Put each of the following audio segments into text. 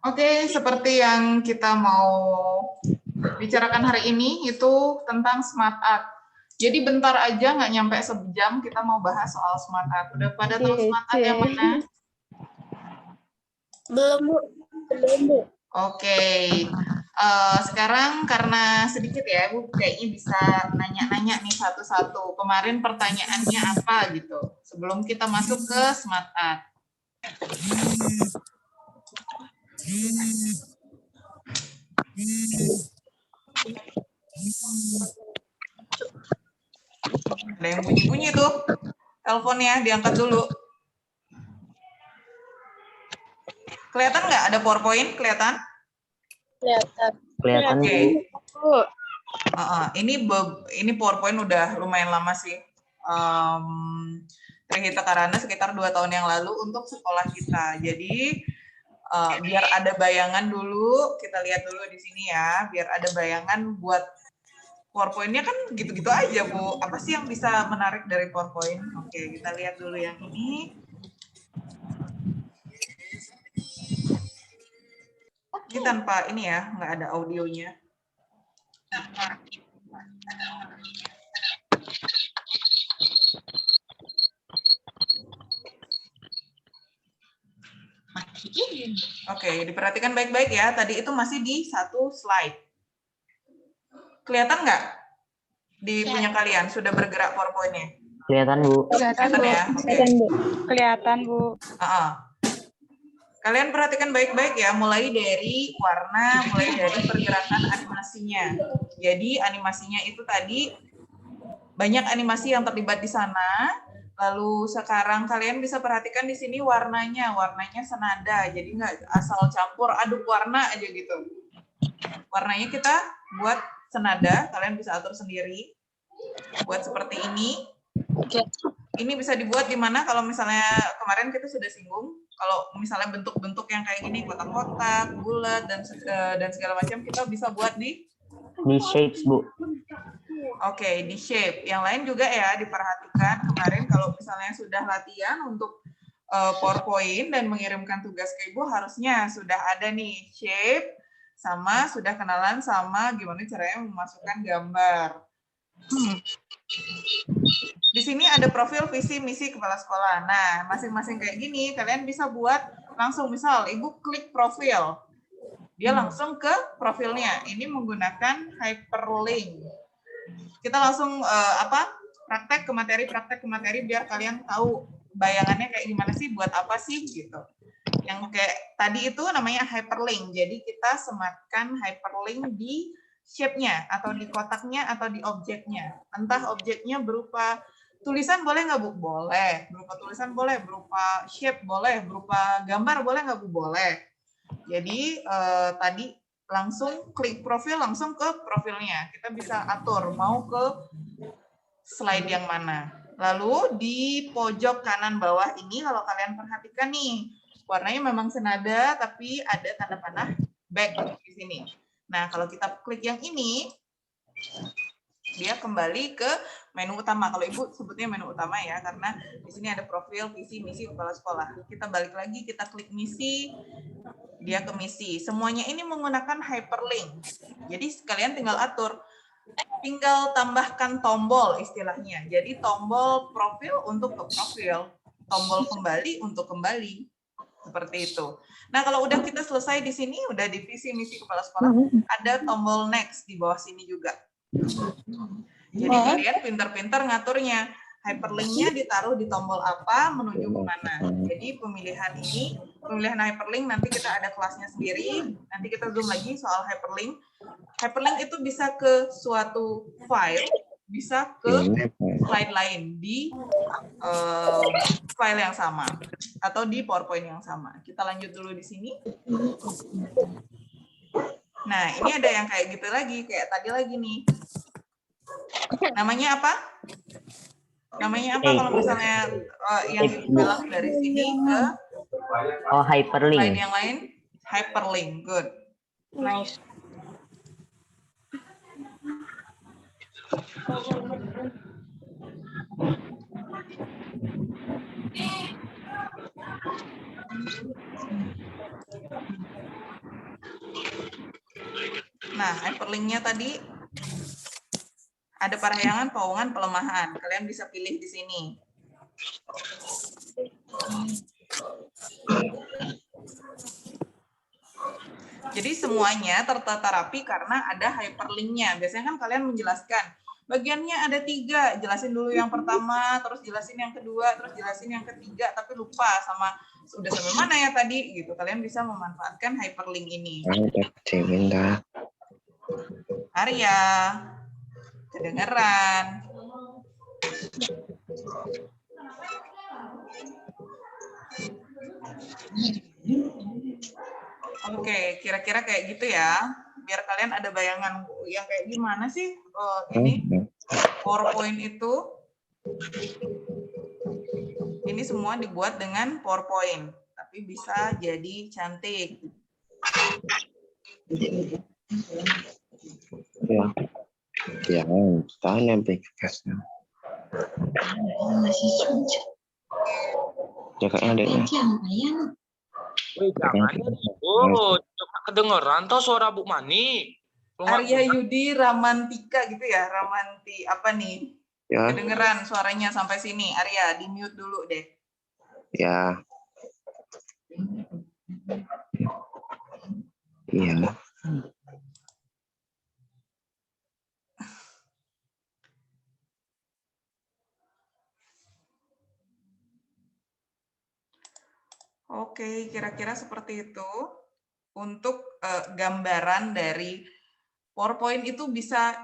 Oke, seperti yang kita mau bicarakan hari ini itu tentang smart art. Jadi bentar aja, nggak nyampe sejam kita mau bahas soal smart art. Udah pada tahu smart art yang mana? Belum, Bu. Belum, Bu. Oke. Sekarang karena sedikit ya, Bu kayaknya bisa nanya-nanya nih satu-satu. Kemarin pertanyaannya apa gitu, sebelum kita masuk ke smart art. Ada yang bunyi-bunyi tuh. Teleponnya diangkat dulu. Kelihatan nggak ada PowerPoint? Kelihatan? Kelihatan. Kelihatan. Oke. Ini PowerPoint udah lumayan lama sih. Trihita Karana sekitar 2 tahun yang lalu untuk sekolah kita. Jadi biar ada bayangan dulu, kita lihat dulu di sini ya. Biar ada bayangan buat PowerPoint-nya kan gitu-gitu aja, Bu. Apa sih yang bisa menarik dari PowerPoint? Oke, kita lihat dulu yang ini. Ini tanpa ini ya, nggak ada audionya. Oke, diperhatikan baik-baik ya. Tadi itu masih di satu slide. Kelihatan nggak di punya kalian? Sudah bergerak PowerPoint-nya? Kelihatan, Bu. Kelihatan ya? Oke. Kelihatan, Bu. Kalian perhatikan baik-baik ya, mulai dari warna, mulai dari pergerakan animasinya. Jadi animasinya itu tadi banyak animasi yang terlibat di sana. Lalu sekarang kalian bisa perhatikan di sini warnanya senada. Jadi nggak asal campur aduk warna aja gitu. Warnanya kita buat senada, kalian bisa atur sendiri. Buat seperti ini. Ini bisa dibuat di mana kalau misalnya kemarin kita sudah singgung, kalau misalnya bentuk-bentuk yang kayak gini, kotak-kotak, bulat, dan segala macam, kita bisa buat di shapes, Bu. Oke, di shape. Yang lain juga ya diperhatikan kemarin kalau misalnya sudah latihan untuk PowerPoint dan mengirimkan tugas ke Ibu, harusnya sudah ada nih shape, sama sudah kenalan sama gimana caranya memasukkan gambar. Di sini ada profil, visi, misi kepala sekolah. Nah, masing-masing kayak gini, kalian bisa buat langsung, misal Ibu klik profil, dia langsung ke profilnya. Ini menggunakan hyperlink. Kita langsung praktek ke materi biar kalian tahu bayangannya kayak gimana sih, buat apa sih gitu. Yang kayak tadi itu namanya hyperlink. Jadi kita sematkan hyperlink di shape-nya atau di kotaknya atau di objeknya. Entah objeknya berupa tulisan boleh nggak, Bu? Boleh. Berupa tulisan boleh, berupa shape boleh, berupa gambar boleh nggak, Bu? Boleh. Jadi tadi langsung klik profil, langsung ke profilnya. Kita bisa atur mau ke slide yang mana. Lalu di pojok kanan bawah ini kalau kalian perhatikan nih, warnanya memang senada tapi ada tanda panah back di sini. Nah, kalau kita klik yang ini, dia kembali ke menu utama. Kalau Ibu sebutnya menu utama ya, karena di sini ada profil, visi, misi kepala sekolah. Kita balik lagi, kita klik misi, dia ke misi. Semuanya ini menggunakan hyperlink. Jadi kalian tinggal atur, tinggal tambahkan tombol istilahnya. Jadi tombol profil untuk ke profil, tombol kembali untuk kembali. Seperti itu. Nah, kalau udah kita selesai di sini, udah di visi misi kepala sekolah, ada tombol next di bawah sini juga. Jadi kalian pintar-pintar ngaturnya. Hyperlink-nya ditaruh di tombol apa, menuju kemana. Jadi pemilihan hyperlink, nanti kita ada kelasnya sendiri. Nanti kita zoom lagi soal hyperlink. Hyperlink itu bisa ke suatu file, bisa ke slide lain di file yang sama atau di PowerPoint yang sama. Kita lanjut dulu di sini. Nah, ini ada yang kayak gitu lagi, kayak tadi lagi nih. Namanya apa? Namanya apa kalau misalnya yang dibelah dari sini ke hyperlink. Slide yang lain? Hyperlink, good. Nice. Nah, hyperlinknya tadi ada parahyangan, paungan, pelemahan. Kalian bisa pilih di sini. Jadi semuanya tertata rapi karena ada hyperlinknya. Biasanya kan kalian menjelaskan, bagiannya ada 3, jelasin dulu yang pertama, terus jelasin yang kedua, terus jelasin yang ketiga, tapi lupa sama udah sampai mana ya tadi gitu. Kalian bisa memanfaatkan hyperlink ini. Arya, kedengeran. Oke, kira-kira kayak gitu ya. Biar kalian ada bayangan yang kayak gimana sih ini PowerPoint itu. Ini semua dibuat dengan PowerPoint, tapi bisa jadi cantik. Ya, tanya bekasnya. Jakanya adiknya. Wih, jangan. Oh, coba kedengeran toh suara Bu Mani. Arya Yudi Ramantika gitu ya, Ramanti apa nih? Ya, Kedengeran suaranya sampai sini. Arya, di-mute dulu deh. ya. Iya. Oke, kira-kira seperti itu. Untuk gambaran dari PowerPoint itu bisa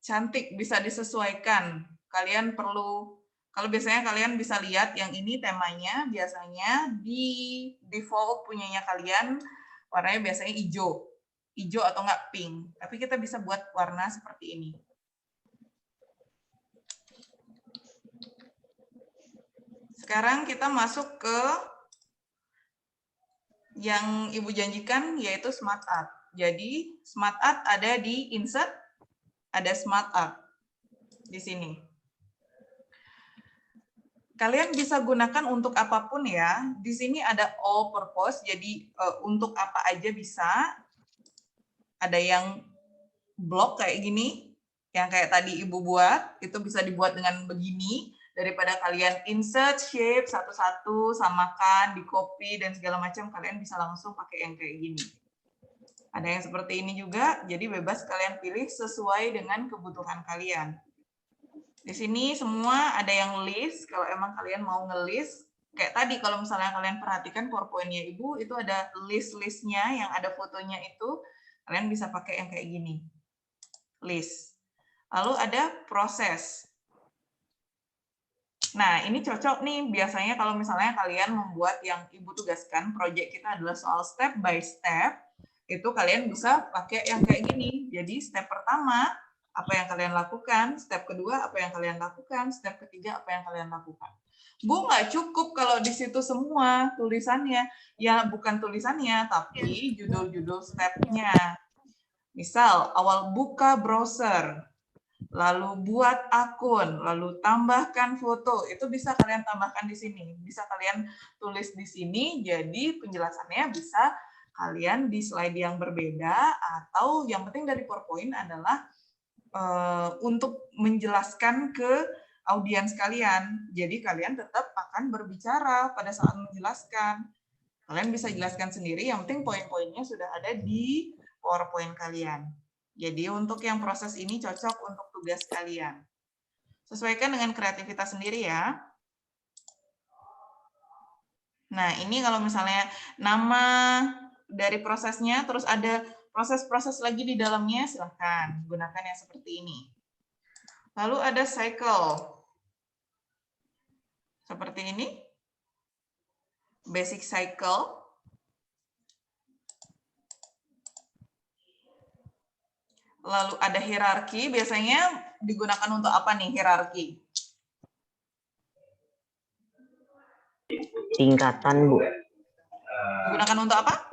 cantik, bisa disesuaikan. Kalian perlu, kalau biasanya kalian bisa lihat yang ini temanya, biasanya di default punyanya kalian, warnanya biasanya hijau. Hijau atau enggak pink. Tapi kita bisa buat warna seperti ini. Sekarang kita masuk ke yang Ibu janjikan, yaitu Smart Art. Jadi, Smart Art ada di Insert, ada Smart Art di sini. Kalian bisa gunakan untuk apapun ya. Di sini ada all purpose, jadi untuk apa aja bisa. Ada yang blok kayak gini, yang kayak tadi Ibu buat, itu bisa dibuat dengan begini. Daripada kalian insert shape satu-satu, samakan, di copy, dan segala macam, kalian bisa langsung pakai yang kayak gini. Ada yang seperti ini juga, jadi bebas kalian pilih sesuai dengan kebutuhan kalian. Di sini semua ada yang list, kalau emang kalian mau nge-list, kayak tadi kalau misalnya kalian perhatikan PowerPoint-nya Ibu, itu ada list-listnya yang ada fotonya itu, kalian bisa pakai yang kayak gini. List. Lalu ada proses. Nah, ini cocok nih biasanya kalau misalnya kalian membuat yang Ibu tugaskan, proyek kita adalah soal step by step, itu kalian bisa pakai yang kayak gini. Jadi step pertama, apa yang kalian lakukan, step kedua, apa yang kalian lakukan, step ketiga, apa yang kalian lakukan. Bu, nggak cukup kalau di situ semua tulisannya. Ya, bukan tulisannya, tapi judul-judul stepnya. Misal, awal buka browser, lalu buat akun, lalu tambahkan foto. Itu bisa kalian tambahkan di sini. Bisa kalian tulis di sini, jadi penjelasannya bisa kalian di slide yang berbeda, atau yang penting dari PowerPoint adalah untuk menjelaskan ke audiens kalian. Jadi kalian tetap akan berbicara pada saat menjelaskan. Kalian bisa jelaskan sendiri, yang penting poin-poinnya sudah ada di PowerPoint kalian. Jadi untuk yang proses ini cocok untuk tugas kalian. Sesuaikan dengan kreativitas sendiri ya. Nah, ini kalau misalnya nama dari prosesnya, terus ada proses-proses lagi di dalamnya, silahkan gunakan yang seperti ini. Lalu ada cycle. Seperti ini. Basic cycle. Lalu ada hierarki, biasanya digunakan untuk apa nih hierarki? Tingkatan, Bu. Digunakan untuk apa?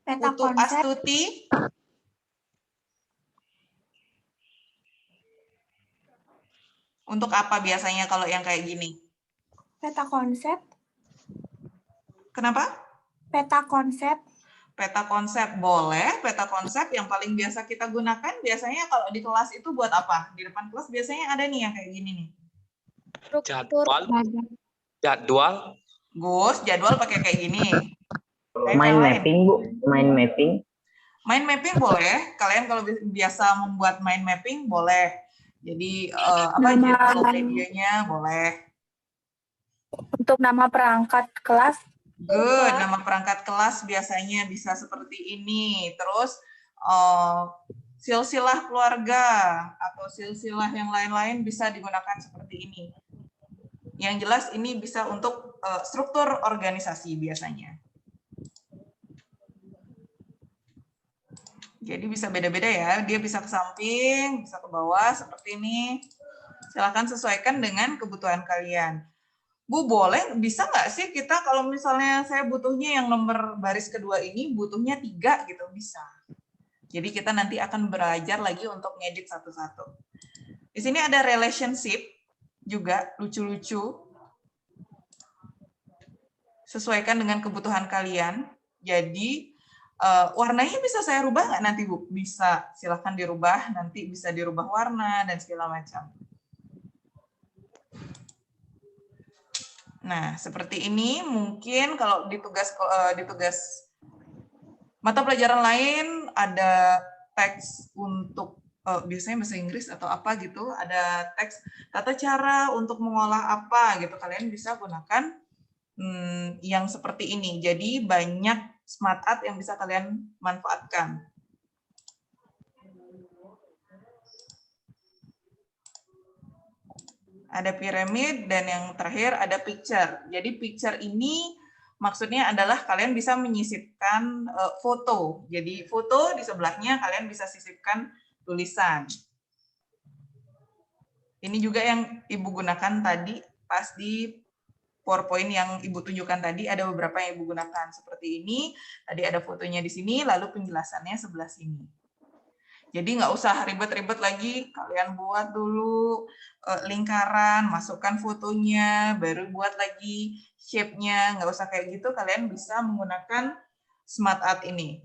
Peta Putu konsep. Astuti. Untuk apa biasanya kalau yang kayak gini? Peta konsep. Kenapa? Peta konsep. Peta konsep boleh, peta konsep yang paling biasa kita gunakan biasanya kalau di kelas itu buat apa? Di depan kelas biasanya ada nih yang kayak gini nih. Jadwal. Jadwal. Gus, jadwal pakai kayak gini. Kayak Mind yang lain. mapping, Bu. Mind mapping. Mind mapping boleh. Kalian kalau biasa membuat mind mapping boleh. Jadi judul videonya boleh. Untuk nama perangkat kelas. Good, nama perangkat kelas biasanya bisa seperti ini. Terus silsilah keluarga atau silsilah yang lain-lain bisa digunakan seperti ini. Yang jelas ini bisa untuk struktur organisasi biasanya. Jadi bisa beda-beda ya. Dia bisa ke samping, bisa ke bawah seperti ini. Silakan sesuaikan dengan kebutuhan kalian. Bu, boleh, bisa nggak sih kita kalau misalnya saya butuhnya yang nomor baris kedua ini, butuhnya 3 gitu, bisa. Jadi kita nanti akan belajar lagi untuk ngedit satu-satu. Di sini ada relationship juga, lucu-lucu. Sesuaikan dengan kebutuhan kalian. Jadi, warnanya bisa saya rubah nggak nanti, Bu? Bisa, silahkan dirubah, nanti bisa dirubah warna dan segala macam. Nah, seperti ini mungkin kalau di tugas mata pelajaran lain ada teks untuk biasanya bahasa Inggris atau apa gitu, ada teks tata cara untuk mengolah apa gitu. Kalian bisa gunakan yang seperti ini. Jadi banyak smart art yang bisa kalian manfaatkan. Ada piramid, dan yang terakhir ada picture. Jadi picture ini maksudnya adalah kalian bisa menyisipkan foto. Jadi foto di sebelahnya kalian bisa sisipkan tulisan. Ini juga yang Ibu gunakan tadi pas di PowerPoint yang Ibu tunjukkan tadi, ada beberapa yang Ibu gunakan. Seperti ini, tadi ada fotonya di sini, lalu penjelasannya sebelah sini. Jadi nggak usah ribet-ribet lagi, kalian buat dulu lingkaran, masukkan fotonya, baru buat lagi shape-nya, nggak usah kayak gitu, kalian bisa menggunakan smart art ini.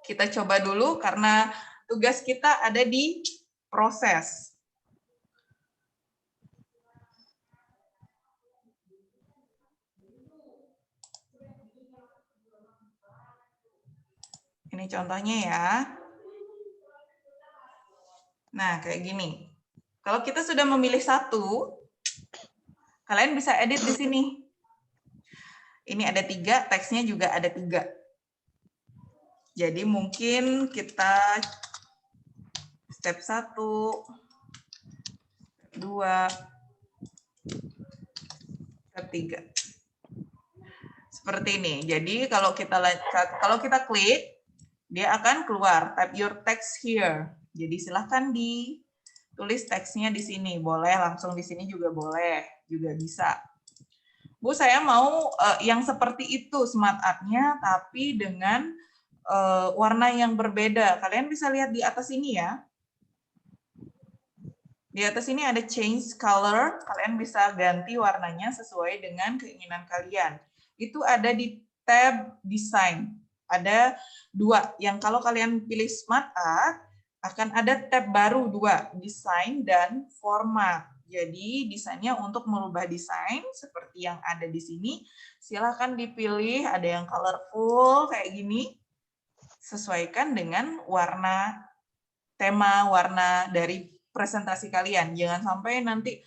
Kita coba dulu karena tugas kita ada di proses. Ini contohnya ya. Nah, kayak gini. Kalau kita sudah memilih satu, kalian bisa edit di sini. Ini ada 3, teksnya juga ada 3. Jadi mungkin kita step 1, 2, step 3. Seperti ini. Jadi kalau kita klik, dia akan keluar. Type your text here. Jadi silahkan ditulis teksnya di sini. Boleh langsung di sini juga boleh, juga bisa. Bu, saya mau yang seperti itu smart art-nya, tapi dengan warna yang berbeda. Kalian bisa lihat di atas ini ya. Di atas ini ada change color. Kalian bisa ganti warnanya sesuai dengan keinginan kalian. Itu ada di tab design. Ada 2. Yang kalau kalian pilih smart art, akan ada tab baru 2, desain dan format. Jadi desainnya untuk merubah desain seperti yang ada di sini, silakan dipilih, ada yang colorful kayak gini, sesuaikan dengan warna, tema warna dari presentasi kalian. Jangan sampai nanti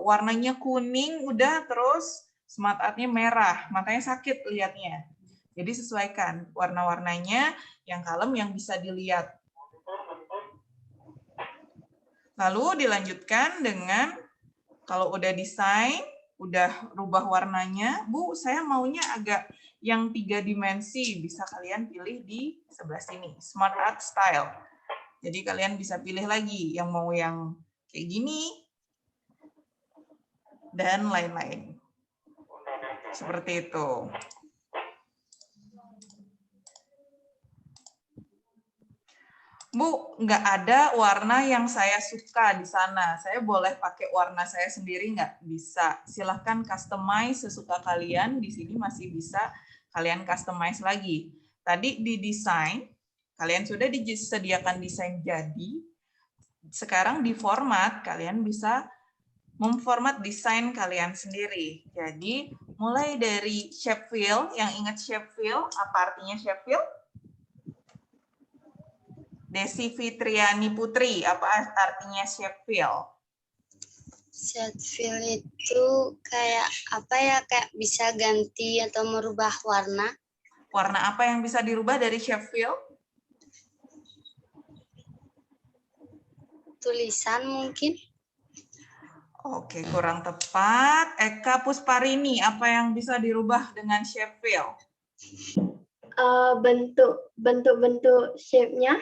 warnanya kuning udah terus smart art-nya merah, matanya sakit lihatnya. Jadi sesuaikan warna-warnanya yang kalem yang bisa dilihat. Lalu dilanjutkan dengan kalau udah desain, udah rubah warnanya, Bu, saya maunya agak yang 3 dimensi, bisa kalian pilih di sebelah sini, Smart Art Style. Jadi kalian bisa pilih lagi yang mau yang kayak gini, dan lain-lain. Seperti itu. Bu, nggak ada warna yang saya suka di sana. Saya boleh pakai warna saya sendiri nggak? Bisa. Silahkan customize sesuka kalian. Di sini masih bisa kalian customize lagi. Tadi di desain, kalian sudah disediakan desain jadi. Sekarang di format, kalian bisa memformat desain kalian sendiri. Jadi, mulai dari shape fill, yang ingat shape fill, apa artinya shape fill? Desi Fitriani Putri, apa artinya shape fill? Shape fill itu kayak apa ya, kayak bisa ganti atau merubah warna. Warna apa yang bisa dirubah dari shape fill? Tulisan mungkin. Oke, kurang tepat. Eka Pusparini, apa yang bisa dirubah dengan shape fill? Bentuk-bentuk shape-nya.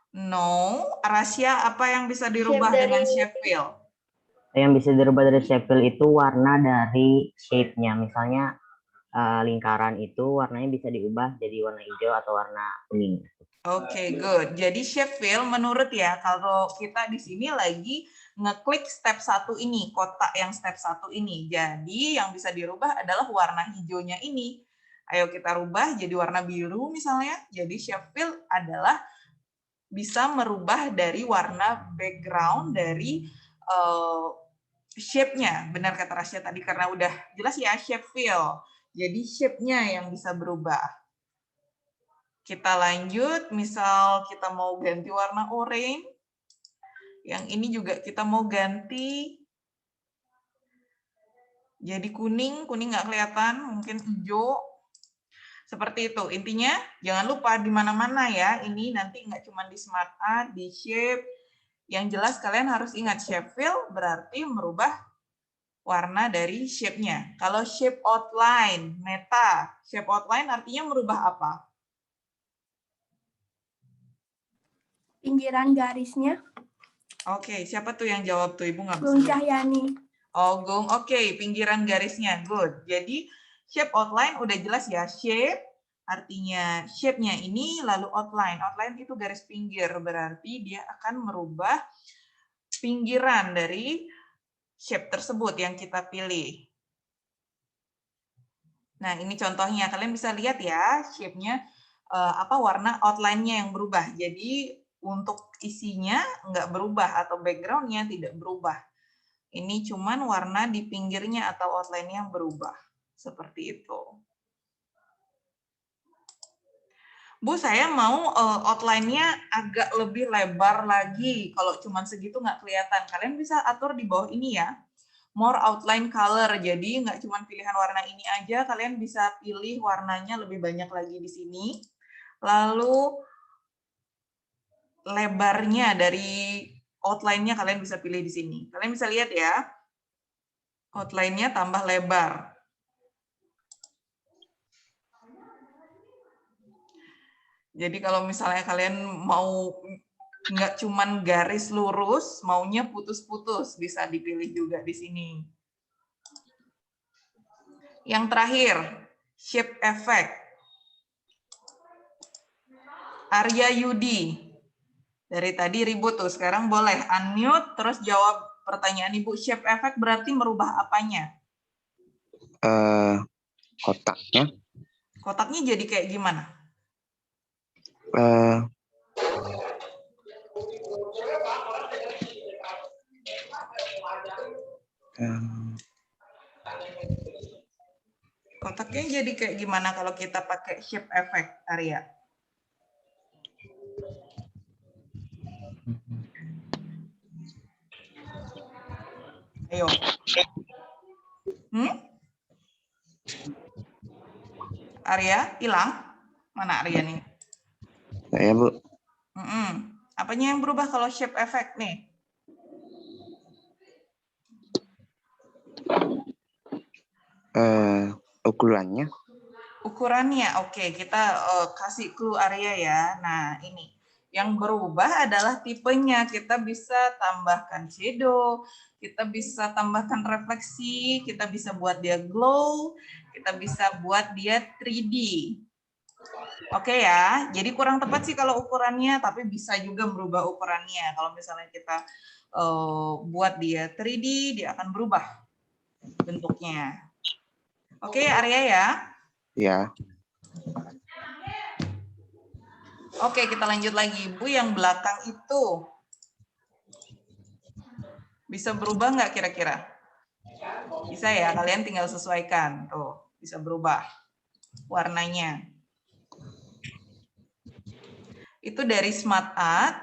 No. Rasya, apa yang bisa dirubah dengan shape fill? Yang bisa dirubah dari shape fill itu warna dari shape-nya. Misalnya lingkaran itu warnanya bisa diubah jadi warna hijau atau warna kuning. Oke, good. Jadi shape fill menurut ya, kalau kita di sini lagi ngeklik step 1 ini, kotak yang step 1 ini. Jadi yang bisa dirubah adalah warna hijaunya ini. Ayo kita rubah jadi warna biru misalnya. Jadi shape fill adalah bisa merubah dari warna background dari shape-nya. Benar kata Rasya tadi karena udah jelas ya shape fill. Jadi shape-nya yang bisa berubah. Kita lanjut, misal kita mau ganti warna oranye. Yang ini juga kita mau ganti. Jadi kuning nggak kelihatan, mungkin hijau. Seperti itu. Intinya jangan lupa di mana-mana ya. Ini nanti nggak cuma di Smart Art, di Shape. Yang jelas kalian harus ingat shape fill berarti merubah warna dari shape-nya. Kalau shape outline, meta, shape outline artinya merubah apa? Pinggiran garisnya. Oke, siapa tuh yang jawab tuh? Ibu nggak bisa Gung lihat. Cahyani. Oh, Gung. Oke, pinggiran garisnya. Good. Jadi, shape outline udah jelas ya. Shape artinya shape-nya ini, lalu outline. Outline itu garis pinggir. Berarti dia akan merubah pinggiran dari shape tersebut yang kita pilih. Nah, ini contohnya. Kalian bisa lihat ya, shape-nya, warna outline-nya yang berubah. Jadi, untuk isinya nggak berubah atau background-nya tidak berubah. Ini cuman warna di pinggirnya atau outline yang berubah. Seperti itu. Bu, saya mau outline-nya agak lebih lebar lagi. Kalau cuman segitu nggak kelihatan. Kalian bisa atur di bawah ini ya. More outline color. Jadi nggak cuma pilihan warna ini aja. Kalian bisa pilih warnanya lebih banyak lagi di sini. Lalu lebarnya dari outline-nya kalian bisa pilih di sini. Kalian bisa lihat ya. Outline-nya tambah lebar. Jadi kalau misalnya kalian mau nggak cuman garis lurus, maunya putus-putus, bisa dipilih juga di sini. Yang terakhir, shape effect. Arya Yudi. Dari tadi ribut tuh, sekarang boleh unmute, terus jawab pertanyaan Ibu. Shape effect berarti merubah apanya? Kotaknya. Kotaknya jadi kayak gimana? Kotaknya jadi kayak gimana kalau kita pakai shape effect, Arya? Ayo. Arya, hilang? Mana Arya nih? Saya, Bu. Apanya yang berubah kalau shape effect nih? Ukurannya. Ukurannya, oke. Kita kasih clue Arya ya. Nah, ini. Yang berubah adalah tipenya. Kita bisa tambahkan shadow, kita bisa tambahkan refleksi, kita bisa buat dia glow, kita bisa buat dia 3D. Oke ya, jadi kurang tepat sih kalau ukurannya, tapi bisa juga merubah ukurannya. Kalau misalnya kita buat dia 3D, dia akan berubah bentuknya. Oke, Arya ya. Ya. Oke, kita lanjut lagi. Bu, yang belakang itu bisa berubah nggak kira-kira? Bisa ya, kalian tinggal sesuaikan. Tuh, bisa berubah warnanya. Itu dari Smart Art.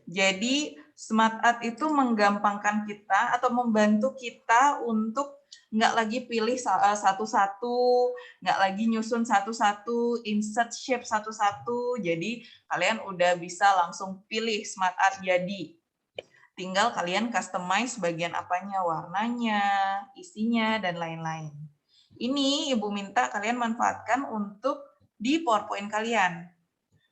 Jadi Smart Art itu menggampangkan kita atau membantu kita untuk nggak lagi pilih satu-satu, nggak lagi nyusun satu-satu, insert shape satu-satu. Jadi kalian udah bisa langsung pilih Smart Art jadi. Tinggal kalian customize bagian apanya, warnanya, isinya, dan lain-lain. Ini Ibu minta kalian manfaatkan untuk di PowerPoint kalian.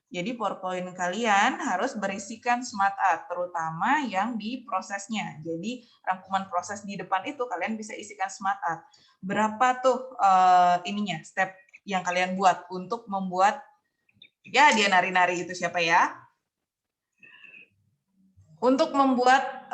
Jadi PowerPoint kalian harus berisikan Smart Art, terutama yang di prosesnya. Jadi rangkuman proses di depan itu kalian bisa isikan Smart Art. Berapa tuh ininya, step yang kalian buat untuk membuat, ya dia nari-nari itu siapa ya? Untuk membuat,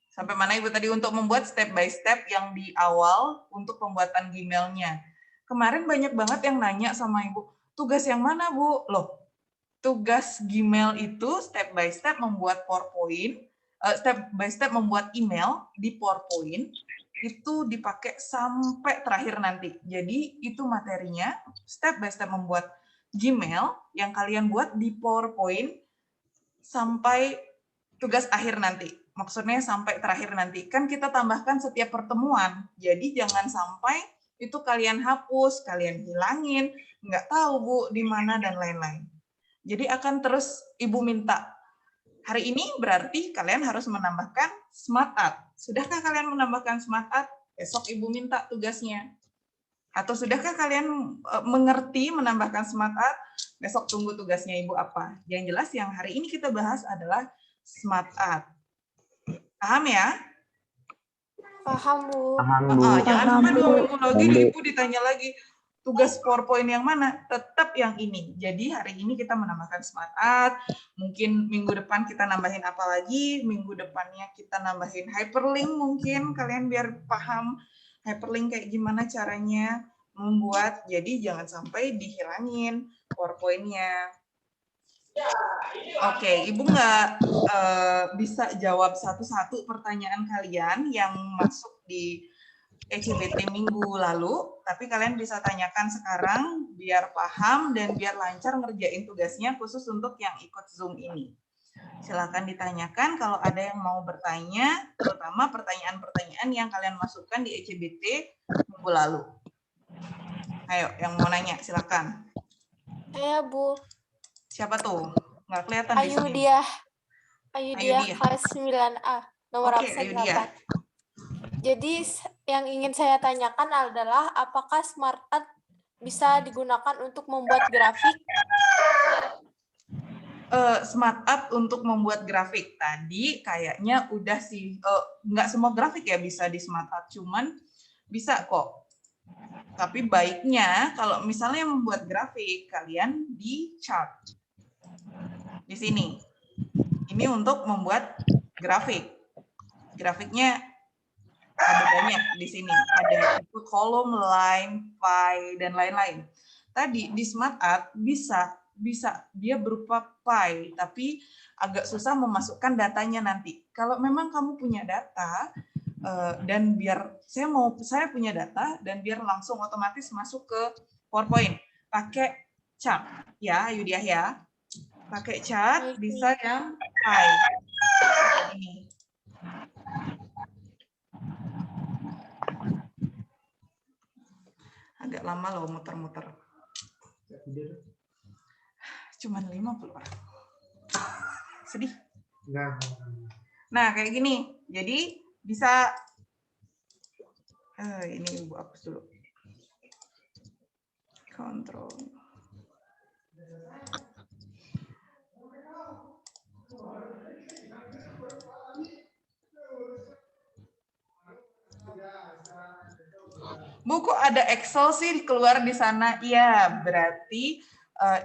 sampai mana Ibu tadi, untuk membuat step by step yang di awal untuk pembuatan Gmail-nya. Kemarin banyak banget yang nanya sama Ibu, tugas yang mana Bu? Loh, tugas Gmail itu step by step membuat PowerPoint, step by step membuat email di PowerPoint, itu dipakai sampai terakhir nanti. Jadi itu materinya, step by step membuat Gmail yang kalian buat di PowerPoint sampai tugas akhir nanti. Maksudnya sampai terakhir nanti. Kan kita tambahkan setiap pertemuan. Jadi jangan sampai itu kalian hapus, kalian hilangin, nggak tahu Bu di mana dan lain-lain. Jadi akan terus Ibu minta. Hari ini berarti kalian harus menambahkan Smart Art. Sudahkah kalian menambahkan Smart Art? Besok Ibu minta tugasnya. Atau sudahkah kalian mengerti menambahkan Smart Art? Besok tunggu tugasnya Ibu apa. Yang jelas yang hari ini kita bahas adalah Smart Art. Paham ya? Paham, Bu. Paham, Bu. Jangan Paham, sampai 2 Bu. minggu lagi Ibu ditanya lagi, tugas PowerPoint yang mana? Tetap yang ini. Jadi hari ini kita menambahkan Smart Art, mungkin minggu depan kita nambahin apa lagi, minggu depannya kita nambahin hyperlink mungkin, kalian biar paham hyperlink kayak gimana caranya membuat, jadi jangan sampai dihilangin PowerPoint-nya. Oke, Ibu nggak bisa jawab satu-satu pertanyaan kalian yang masuk di ECBT minggu lalu, tapi kalian bisa tanyakan sekarang biar paham dan biar lancar ngerjain tugasnya khusus untuk yang ikut Zoom ini. Silakan ditanyakan kalau ada yang mau bertanya, terutama pertanyaan-pertanyaan yang kalian masukkan di ECBT minggu lalu. Ayo, yang mau nanya, silakan. Saya, Bu. Siapa tuh? Nggak kelihatan di sini. Ayudia kelas 9A, nomor Oke, absen Ayudia. 8. Jadi yang ingin saya tanyakan adalah apakah Smart Art bisa digunakan untuk membuat grafik? Smart Art untuk membuat grafik. Tadi kayaknya udah sih, nggak semua grafik ya bisa di Smart Art, cuman bisa kok. Tapi baiknya kalau misalnya membuat grafik, kalian di chart. Di sini. Ini untuk membuat grafik. Grafiknya ada banyak di sini. Ada kolom, line, pie, dan lain-lain. Tadi di Smart Art bisa dia berupa pie, tapi agak susah memasukkan datanya nanti. Kalau memang kamu punya data, dan biar saya punya data, dan biar langsung otomatis masuk ke PowerPoint, pakai chart, ya Yudiah ya. Pakai chart bisa yang pie. Ini. Agak lama loh muter-muter. Cuman 50 orang. Sedih. Nah, kayak gini. Jadi bisa ini Ibu hapus dulu. Kontrol. Bu, kok ada Excel sih keluar di sana? Iya, berarti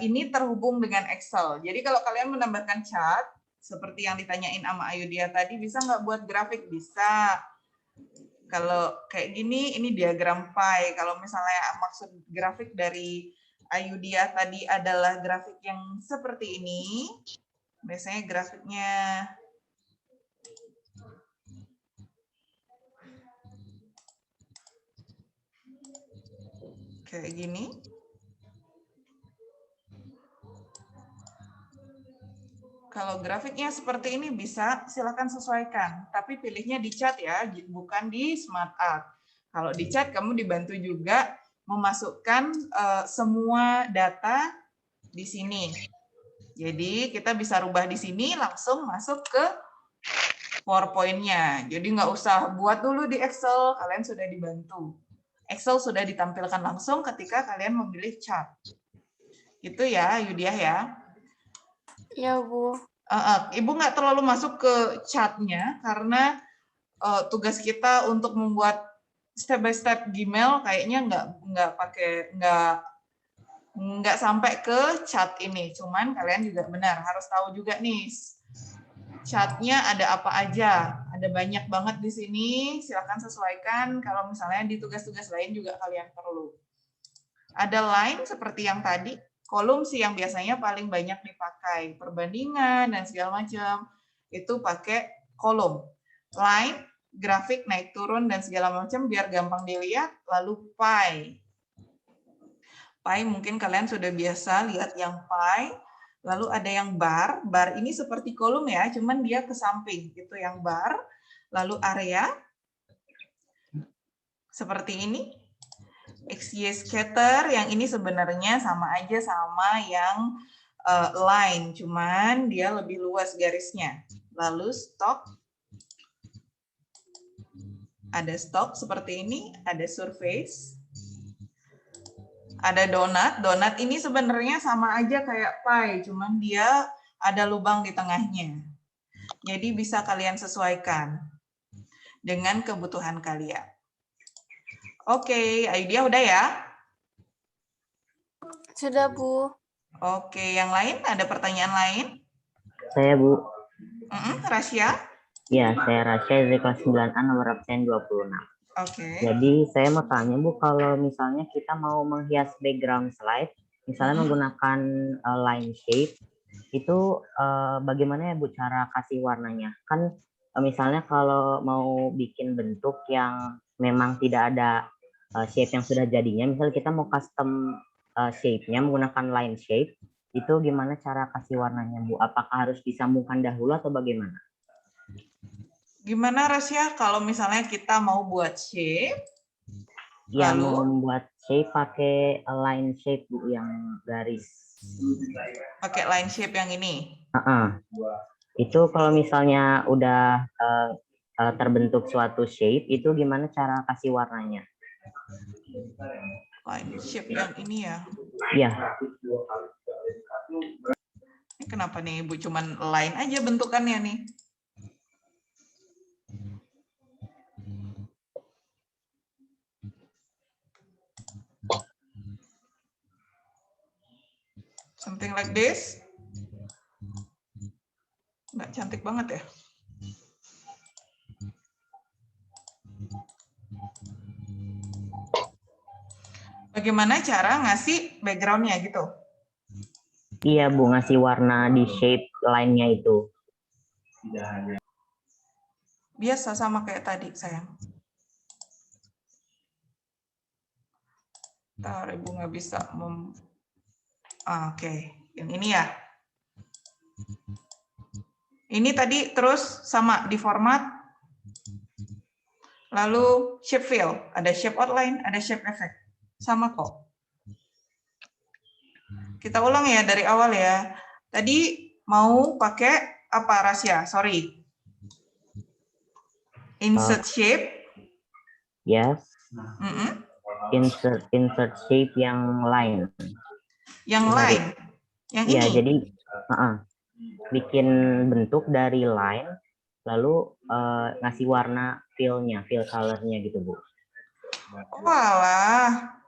ini terhubung dengan Excel. Jadi kalau kalian menambahkan chart, seperti yang ditanyain sama Ayudia tadi, bisa nggak buat grafik? Bisa. Kalau kayak gini, ini diagram pie. Kalau misalnya maksud grafik dari Ayudia tadi adalah grafik yang seperti ini, biasanya grafiknya kayak gini. Kalau grafiknya seperti ini bisa silakan sesuaikan, tapi pilihnya di chat ya, bukan di Smart Art. Kalau di chat kamu dibantu juga memasukkan semua data di sini. Jadi kita bisa rubah di sini langsung masuk ke PowerPoint-nya. Jadi nggak usah buat dulu di Excel, kalian sudah dibantu. Excel sudah ditampilkan langsung ketika kalian memilih chart. Itu ya, Yudiah ya. Ya, Bu. Ibu nggak terlalu masuk ke chatnya karena tugas kita untuk membuat step by step Gmail kayaknya nggak sampai ke chat ini. Cuman kalian juga benar harus tahu juga nih chatnya ada apa aja. Ada banyak banget di sini. Silakan sesuaikan. Kalau misalnya di tugas-tugas lain juga kalian perlu. Ada line seperti yang tadi. Kolom sih yang biasanya paling banyak dipakai. Perbandingan dan segala macam. Itu pakai kolom. Line, grafik naik turun dan segala macam biar gampang dilihat. Lalu pie. Pie mungkin kalian sudah biasa lihat yang pie. Lalu ada yang bar. Bar ini seperti kolom ya, cuman dia ke samping. Itu yang bar. Lalu area. Seperti ini. XY scatter yang ini sebenarnya sama aja sama yang line, cuman dia lebih luas garisnya. Lalu stock, ada stock seperti ini, ada surface, ada donat. Donat ini sebenarnya sama aja kayak pie, cuman dia ada lubang di tengahnya. Jadi bisa kalian sesuaikan dengan kebutuhan kalian. Oke, Aidia udah ya? Sudah, Bu. Oke, yang lain ada pertanyaan lain? Saya, Bu. Rasya? Ya, saya Rasya dari kelas 9A nomor absen 26. Oke. Jadi saya mau tanya, Bu, kalau misalnya kita mau menghias background slide, misalnya menggunakan line shape, itu bagaimana ya, Bu, cara kasih warnanya? Kan misalnya kalau mau bikin bentuk yang memang tidak ada shape yang sudah jadinya, misalnya kita mau custom shape-nya menggunakan line shape, itu gimana cara kasih warnanya, Bu? Apakah harus disambungkan dahulu atau bagaimana? Gimana Rasya kalau misalnya kita mau buat shape? Ya, Lalu? mau membuat shape pakai line shape, Bu, yang garis. Pakai line shape yang ini? Itu kalau misalnya udah terbentuk suatu shape, itu gimana cara kasih warnanya? Line shape yang ini ya? Iya. Ini kenapa nih Ibu cuman line aja bentukannya nih? Something like this? Nggak cantik banget ya? Bagaimana cara ngasih background-nya gitu? Iya, Bu, ngasih warna di shape line-nya itu. Biasa sama kayak tadi, sayang. Ntar Ibu nggak bisa Oke, yang ini ya. Ini tadi terus sama di format. Lalu shape fill, ada shape outline, ada shape effect. Sama kok. Kita ulang ya dari awal ya. Tadi mau pakai apa Rasya? Sorry. Insert shape. Yes. Insert shape yang line. Yang line. Yang ya, ini. Jadi bikin bentuk dari line, lalu ngasih warna fill color-nya gitu, Bu. Walah.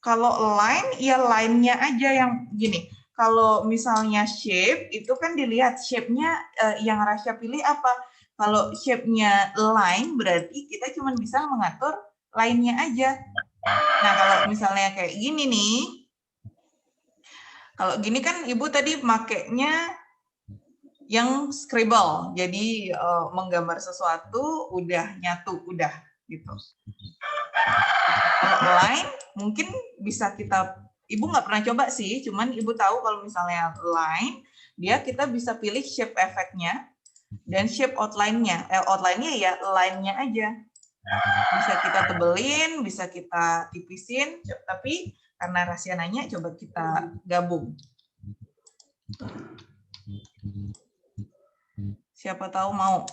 Kalau line, ya line-nya aja yang gini. Kalau misalnya shape, itu kan dilihat shape-nya yang Rasya pilih apa. Kalau shape-nya line, berarti kita cuma bisa mengatur line-nya aja. Nah, kalau misalnya kayak gini nih, kalau gini kan Ibu tadi makainya yang scribble. Jadi menggambar sesuatu, udah nyatu, udah gitu. Kalau line mungkin bisa kita, Ibu nggak pernah coba sih, cuman Ibu tahu kalau misalnya line, dia kita bisa pilih shape efeknya dan shape outline-nya. Outline-nya ya line-nya aja. Bisa kita tebelin, bisa kita tipisin, tapi karena Rasya nanya, coba kita gabung. Siapa tahu mau.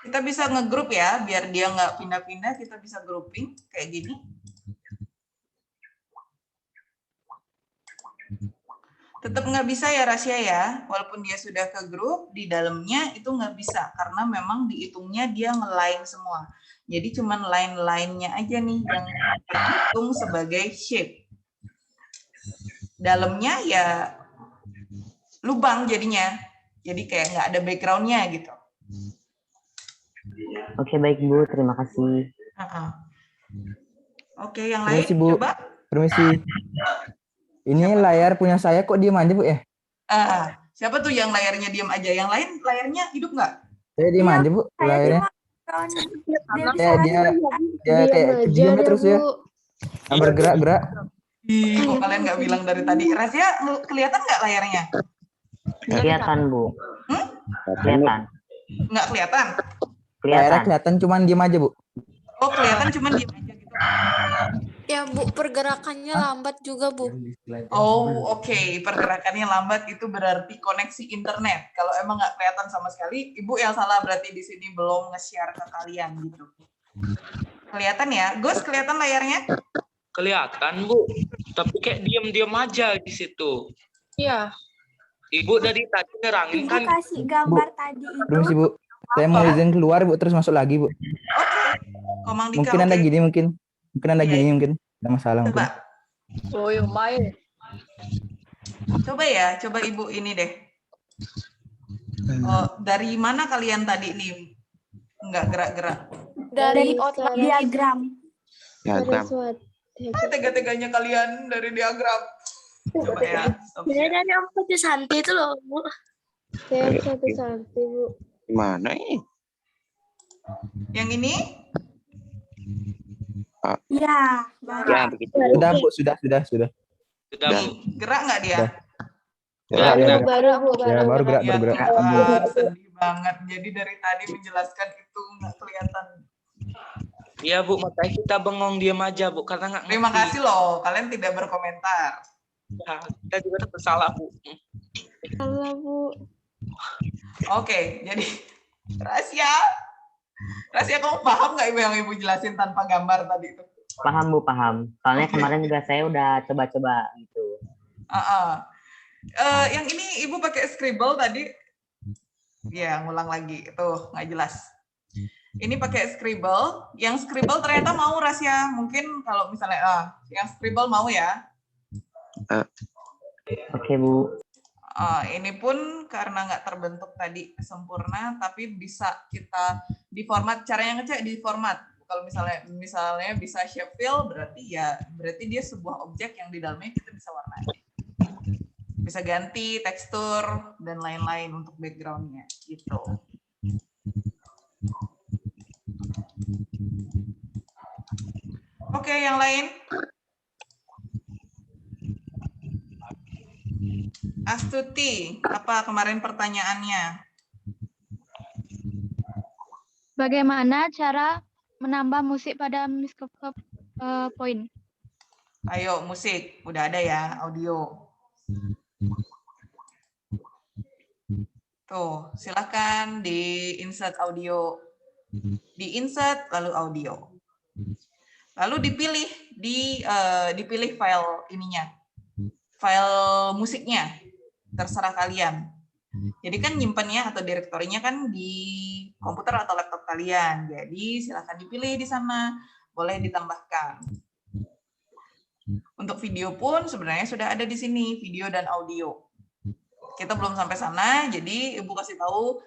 Kita bisa ngegroup ya, biar dia nggak pindah-pindah, kita bisa grouping kayak gini. Tetap nggak bisa ya Rasya ya, walaupun dia sudah ke grup, di dalamnya itu nggak bisa, karena memang dihitungnya dia nge-line semua. Jadi cuman line-line-nya aja nih yang terhitung sebagai shape. Dalamnya ya lubang jadinya, jadi kayak nggak ada background-nya gitu. Oke, baik Bu, terima kasih. Oke, yang lain Permisi, Bu. coba. Permisi. Ini layar punya saya kok diam aja, Bu ya? Siapa tuh yang layarnya diam aja? Yang lain layarnya hidup nggak? Saya diam aja, Bu, layarnya. Ya, dia kayak diam terus ya. Nggak bergerak-gerak. Ih, kok kalian nggak bilang dari tadi? Rasya, kelihatan nggak layarnya? Kelihatan, Bu. Kelihatan. Nggak kelihatan? Layarnya kelihatan, cuman diam aja, Bu. Oh, kelihatan cuman diam aja gitu. Ya Bu, pergerakannya lambat juga Bu. Oh, oke. Pergerakannya lambat itu berarti koneksi internet. Kalau emang nggak kelihatan sama sekali, Ibu yang salah berarti di sini belum nge-share ke kalian gitu. Kelihatan ya? Gus, kelihatan layarnya? Kelihatan Bu, tapi kayak diam-diam aja di situ. Iya. Ibu dari tadi nerangin Ibu kan. kasih gambar tadi itu. Permisi, Bu. Saya mau izin keluar, Bu, terus masuk lagi, Bu. Oke. Komang Dika, Mungkin Anda oke. gini, mungkin Anda Iya, gini, iya. mungkin. Ada masalah, mungkin. Coba. Oh, yang main. Coba ya, coba Ibu ini deh. Oh, dari mana kalian tadi nih? Nggak gerak-gerak. Dari outline diagram. Diagram. Tega-teganya kalian dari diagram. Coba ya. Stop. Saya dari Om Santi itu loh, Bu. Saya satu Santi, Bu. Gimana ini? Yang ini? Ya, Ya, begitu. Sudah, Bu, sudah. Sudah Bu. Gerak nggak dia? Ya, ya. Baru, Bu. Ya, baru gerak, Ya baru gerak. Tuhan, sedih banget. Jadi dari tadi menjelaskan itu nggak kelihatan. Iya Bu, makanya kita bengong diam aja Bu, karena nggak ngerti. Terima kasih loh, kalian tidak berkomentar. Ya, kita juga bersalah Bu. Salah, Bu. Oke, jadi Rasya, kamu paham nggak Ibu yang Ibu jelasin tanpa gambar tadi itu? Paham, Bu, paham. Soalnya kemarin juga saya udah coba-coba gitu. Yang ini Ibu pakai scribble tadi? Ya, ngulang lagi. Tuh, nggak jelas. Ini pakai scribble. Yang scribble ternyata mau Rasya. Mungkin kalau misalnya, yang scribble mau ya. Oke, Bu. Ini pun karena nggak terbentuk tadi sempurna, tapi bisa kita di format. Caranya ngecek di format. Kalau misalnya bisa shape fill, berarti dia sebuah objek yang di dalamnya kita bisa warnai. Bisa ganti tekstur dan lain-lain untuk background-nya gitu. Oke, yang lain? Astuti, apa kemarin pertanyaannya? Bagaimana cara menambah musik pada Miskop Point? Ayo, musik. Udah ada ya, audio. Tuh, silakan di-insert audio. Di-insert, lalu audio. Lalu dipilih file ininya. File musiknya. Terserah kalian. Jadi kan nyimpennya atau direktorinya kan di komputer atau laptop kalian. Jadi silakan dipilih di sana. Boleh ditambahkan. Untuk video pun sebenarnya sudah ada di sini, video dan audio. Kita belum sampai sana, jadi Ibu kasih tahu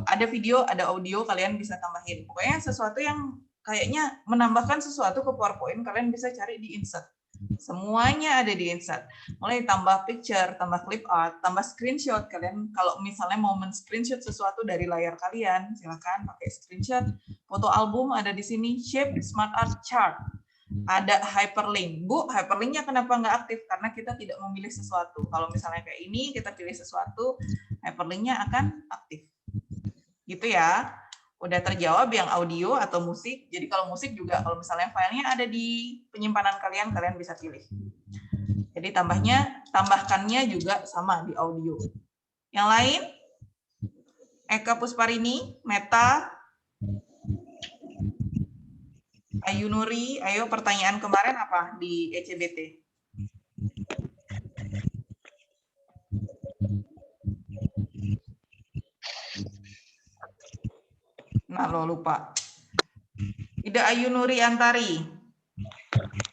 ada video, ada audio, kalian bisa tambahin. Pokoknya sesuatu yang kayaknya menambahkan sesuatu ke PowerPoint, kalian bisa cari di insert. Semuanya ada di insert. Mulai tambah picture, tambah clip art, tambah screenshot. Kalian kalau misalnya mau men-screenshot sesuatu dari layar kalian, silakan pakai screenshot. Foto album ada di sini, shape, smart art, chart. Ada hyperlink. Bu, hyperlinknya kenapa nggak aktif? Karena kita tidak memilih sesuatu. Kalau misalnya kayak ini, kita pilih sesuatu, hyperlinknya akan aktif. Gitu ya. Udah terjawab yang audio atau musik. Jadi kalau musik juga, kalau misalnya filenya ada di penyimpanan kalian, kalian bisa pilih. Jadi tambahkannya juga sama di audio. Yang lain? Eka Pusparini, Meta, Ayu Nuri, ayo pertanyaan kemarin apa di ECBT? Nah, lo lupa. Ida Ayu Nuri Antari.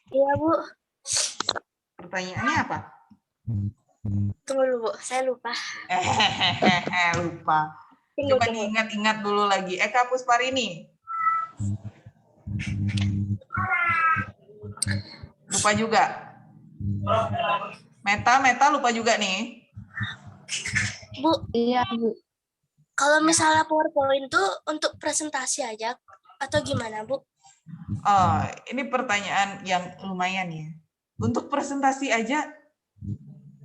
Iya, Bu. Pertanyaannya apa? Tunggu dulu, Bu. Saya lupa. Lupa. Coba diingat-ingat dulu lagi. Eka Pusparini. Lupa juga. Meta lupa juga nih. Bu. Iya, Bu. Kalau misalnya PowerPoint tuh untuk presentasi aja atau gimana, Bu? Oh, ini pertanyaan yang lumayan ya. Untuk presentasi aja,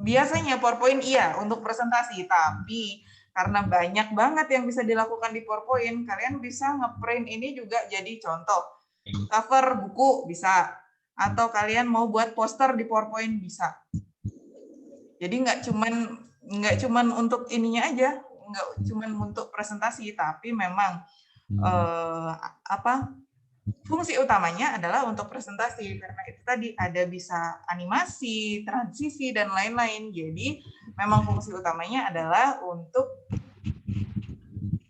biasanya PowerPoint iya untuk presentasi, tapi karena banyak banget yang bisa dilakukan di PowerPoint, kalian bisa ngeprint ini juga jadi contoh. Cover buku bisa, atau kalian mau buat poster di PowerPoint bisa. Jadi nggak cuman untuk ininya aja, nggak cuman untuk presentasi, tapi memang fungsi utamanya adalah untuk presentasi, karena itu tadi ada bisa animasi, transisi dan lain-lain. Jadi memang fungsi utamanya adalah untuk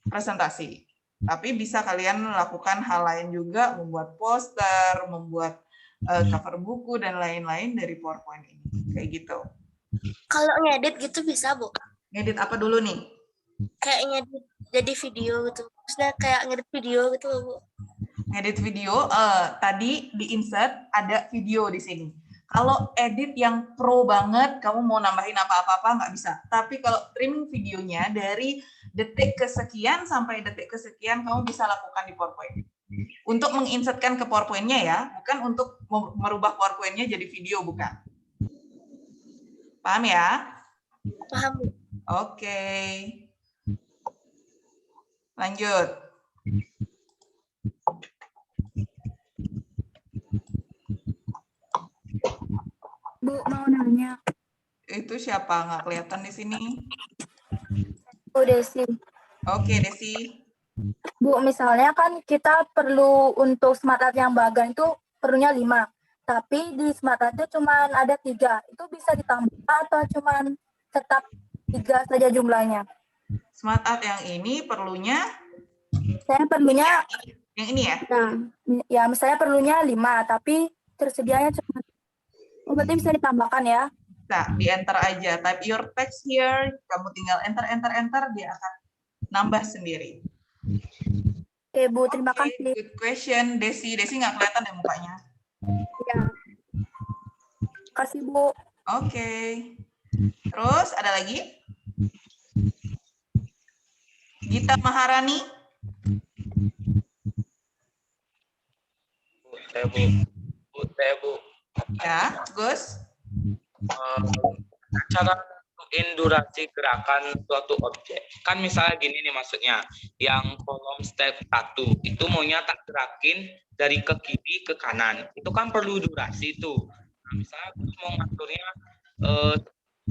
presentasi. Tapi bisa kalian lakukan hal lain juga, membuat poster, membuat cover buku dan lain-lain dari PowerPoint ini, kayak gitu. Kalau ngedit gitu bisa, Bu? Ngedit apa dulu nih? Kayak ngedit jadi video gitu. Maksudnya kayak ngedit video gitu, Bu. Ngedit video, tadi di insert ada video di sini. Kalau edit yang pro banget, kamu mau nambahin apa-apa nggak bisa. Tapi kalau trim videonya dari detik kesekian sampai detik kesekian, kamu bisa lakukan di PowerPoint. Untuk menginsertkan ke PowerPoint-nya ya, bukan untuk merubah PowerPoint-nya jadi video, bukan. Paham ya? Paham, Bu. Oke. Lanjut. Bu, mau nanya. Itu siapa? Nggak kelihatan di sini. Bu Desi. Oke, Desi. Bu, misalnya kan kita perlu untuk smart art yang bagan itu perlunya 5. Tapi di smart art itu cuma ada 3. Itu bisa ditambah atau cuma tetap 3 saja jumlahnya? Smart art yang ini perlunya? Saya perlunya yang ini ya? Nah, ya misalnya perlunya 5, tapi tersedianya cuma. Oh, berarti bisa ditambahkan ya? Bisa, di enter aja. Type your text here, kamu tinggal enter, dia akan nambah sendiri. Oke, Bu, terima kasih. Good question, Desi. Desi nggak kelihatan deh mukanya. Ya. Kasih, Bu. Oke. Terus ada lagi? Gita Maharani. Saya, Bu. Ya, Gus. Cara nentuin durasi gerakan suatu objek. Kan misalnya gini nih maksudnya, yang kolom step 1 itu maunya tak gerakin dari ke kiri ke kanan. Itu kan perlu durasi tuh. Nah, misalnya aku mau ngaturnya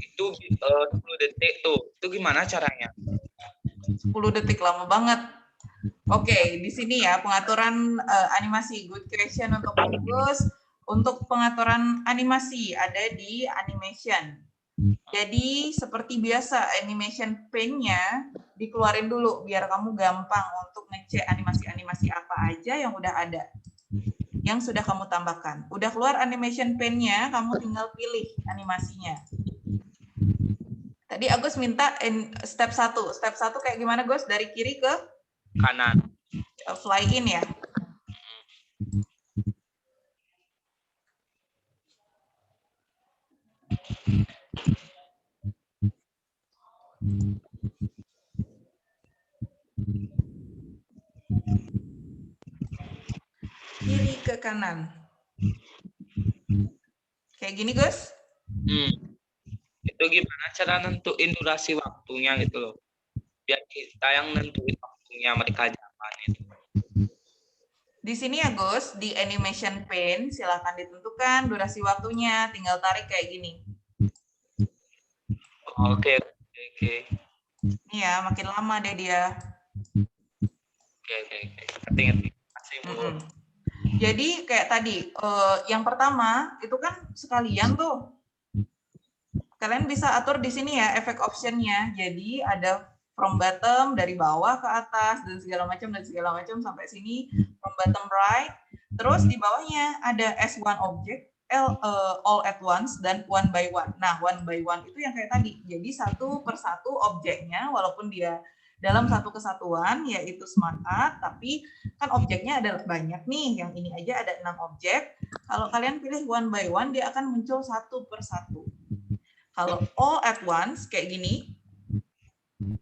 itu 10 detik tuh. Itu gimana caranya? 10 detik lama banget. Oke, di sini ya pengaturan animasi. Good question untuk Agus. Untuk pengaturan animasi ada di animation. Jadi seperti biasa animation pane-nya dikeluarin dulu biar kamu gampang untuk ngecek animasi-animasi apa aja yang udah ada. Yang sudah kamu tambahkan. Udah keluar animation pane-nya, kamu tinggal pilih animasinya. Tadi Agus minta step 1. Step 1 kayak gimana, Gus? Dari kiri ke Kanan. fly in ya. Kiri ke kanan. Kayak gini, Gus? Itu gimana cara nentuin durasi waktunya gitu loh. Biar kita yang nentuin waktunya, mereka jangan itu. Di sini ya, Gus, di animation pane silakan ditentukan durasi waktunya, tinggal tarik kayak gini. Oke. Ini ya, makin lama deh dia. Oke. Ngerti. Makasih, Bu. Jadi kayak tadi, yang pertama itu kan sekalian tuh. Kalian bisa atur di sini ya efek optionnya. Jadi ada from bottom dari bawah ke atas dan segala macam sampai sini from bottom right. Terus di bawahnya ada S1 object, all at once dan one by one. Nah, one by one itu yang kayak tadi. Jadi satu persatu objeknya walaupun dia dalam satu kesatuan yaitu smart art, tapi kan objeknya ada banyak nih. Yang ini aja ada 6 objek. Kalau kalian pilih one by one dia akan muncul satu persatu. Kalau all at once kayak gini,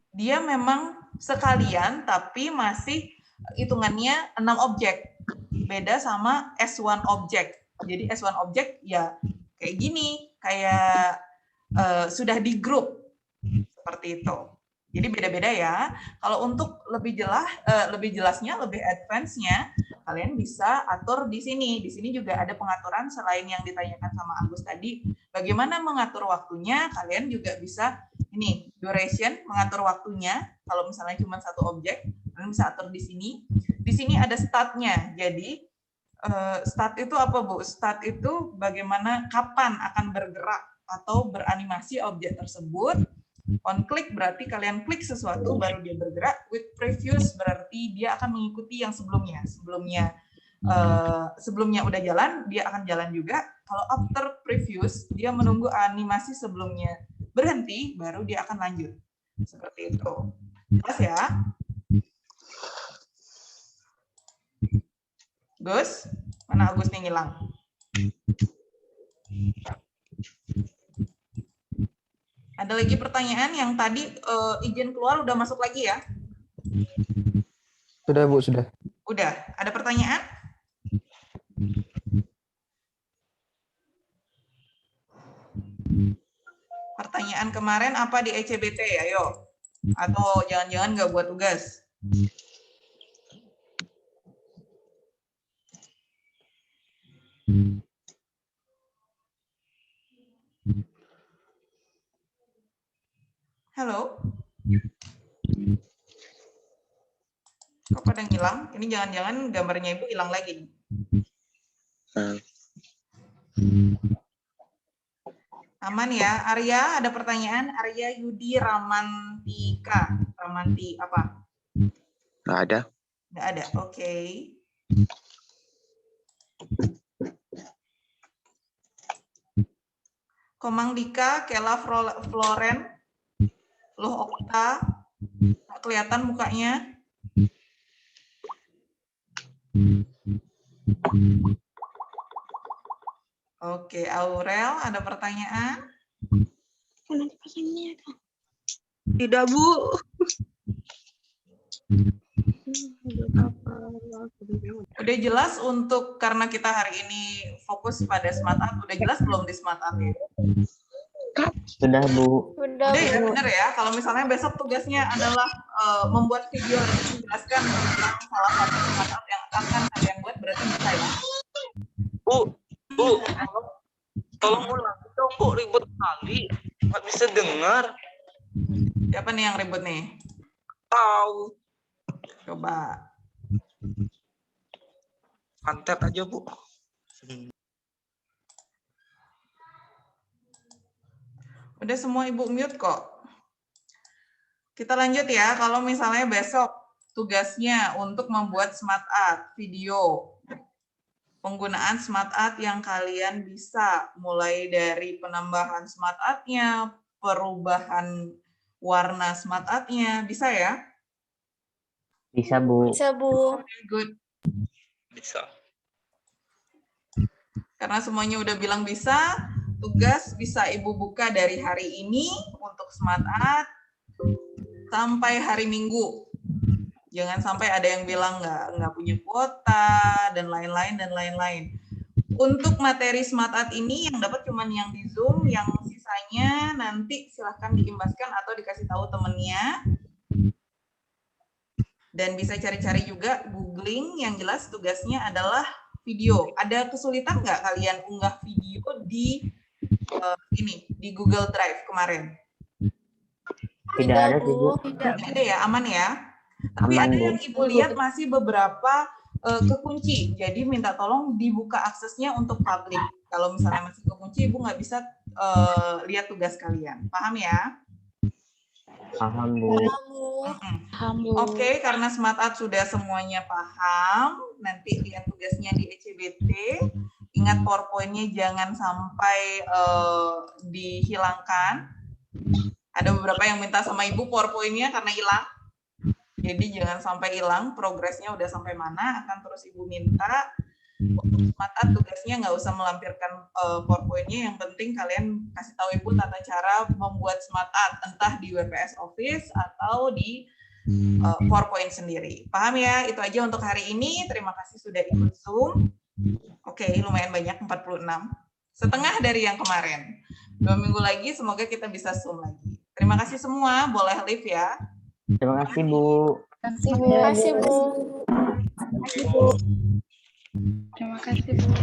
dia memang sekalian tapi masih hitungannya 6 objek. Beda sama S1 object. Jadi S1 object ya kayak gini, kayak sudah di grup seperti itu. Jadi beda-beda ya. Kalau untuk lebih jelasnya, lebih advance-nya, kalian bisa atur di sini. Di sini juga ada pengaturan selain yang ditanyakan sama Agus tadi. Bagaimana mengatur waktunya? Kalian juga bisa ini duration, mengatur waktunya. Kalau misalnya cuma satu objek, kalian bisa atur di sini. Di sini ada start-nya. Jadi start itu apa, Bu? Start itu bagaimana kapan akan bergerak atau beranimasi objek tersebut. On click berarti kalian klik sesuatu baru dia bergerak. With previous berarti dia akan mengikuti yang sebelumnya. Sebelumnya udah jalan, dia akan jalan juga. Kalau after previous, dia menunggu animasi sebelumnya berhenti, baru dia akan lanjut. Seperti itu. Jelas ya? Gus? Mana Agus nih ngilang? Ada lagi pertanyaan yang tadi izin keluar udah masuk lagi ya? Sudah, Bu, sudah. Udah. Ada pertanyaan? Pertanyaan kemarin apa di ECBT? Ayo. Atau jangan-jangan nggak buat tugas? Halo? Kok pada ngilang? Ini jangan-jangan gambarnya Ibu hilang lagi. Aman ya? Arya, ada pertanyaan? Arya Yudi Ramantika. Ramanti apa? Nggak ada. Nggak ada, oke. Komang Dika, Kela Floren, Loh Okta, tak kelihatan mukanya. Oke, Aurel, ada pertanyaan? Tidak, Bu. Udah jelas untuk karena kita hari ini fokus pada smart art, udah jelas belum di smart art ya? Sudah, Bu. Udah. Udah ya, bener ya. Kalau misalnya besok tugasnya adalah membuat video dan menjelaskan tentang salah satu startup yang akan kalian buat, berarti bisa ya. Bu, tolong ulang dong, Bu, ribet kali. Nggak bisa dengar. Siapa nih yang ribut nih? Tahu. Coba. Santet aja, Bu. Udah semua Ibu mute kok. Kita lanjut ya. Kalau misalnya besok tugasnya untuk membuat smart art video. Penggunaan smart art yang kalian bisa, mulai dari penambahan smart art-nya, perubahan warna smart art-nya, bisa ya? Bisa, Bu. Bisa, Bu. Oke, good. Bisa. Karena semuanya udah bilang bisa, tugas bisa Ibu buka dari hari ini untuk smart art sampai hari Minggu. Jangan sampai ada yang bilang nggak punya kuota dan lain-lain. Untuk materi smart art ini yang dapat cuman yang di Zoom, yang sisanya nanti silahkan diimbaskan atau dikasih tahu temennya. Dan bisa cari-cari juga, googling, yang jelas tugasnya adalah video. Ada kesulitan nggak kalian unggah video di di Google Drive kemarin? Tidak ada sih, Bu. Tidak ada ya, aman ya. Tapi Aman, ada Bu. yang Ibu lihat masih beberapa kekunci. Jadi minta tolong dibuka aksesnya untuk publik. Kalau misalnya masih kekunci, Ibu nggak bisa lihat tugas kalian. Paham ya? Paham, Bu. Oke, karena smart art sudah semuanya paham, nanti lihat tugasnya di ECBT. Ingat PowerPoint-nya jangan sampai dihilangkan. Ada beberapa yang minta sama Ibu PowerPoint-nya karena hilang. Jadi jangan sampai hilang, progresnya udah sampai mana, akan terus Ibu minta. Untuk smart art tugasnya nggak usah melampirkan PowerPoint-nya, yang penting kalian kasih tahu Ibu tata cara membuat smart art, entah di WPS Office atau di PowerPoint sendiri. Paham ya? Itu aja untuk hari ini. Terima kasih sudah ikut Zoom. Oke, lumayan banyak, 46. Setengah dari yang kemarin. 2 minggu lagi, semoga kita bisa Zoom lagi. Terima kasih semua, boleh live ya. Terima kasih, Bu. Terima kasih, Bu. Terima kasih, Bu.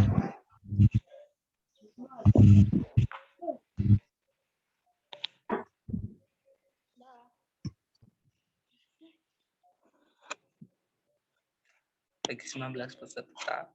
Lagi 19 peserta.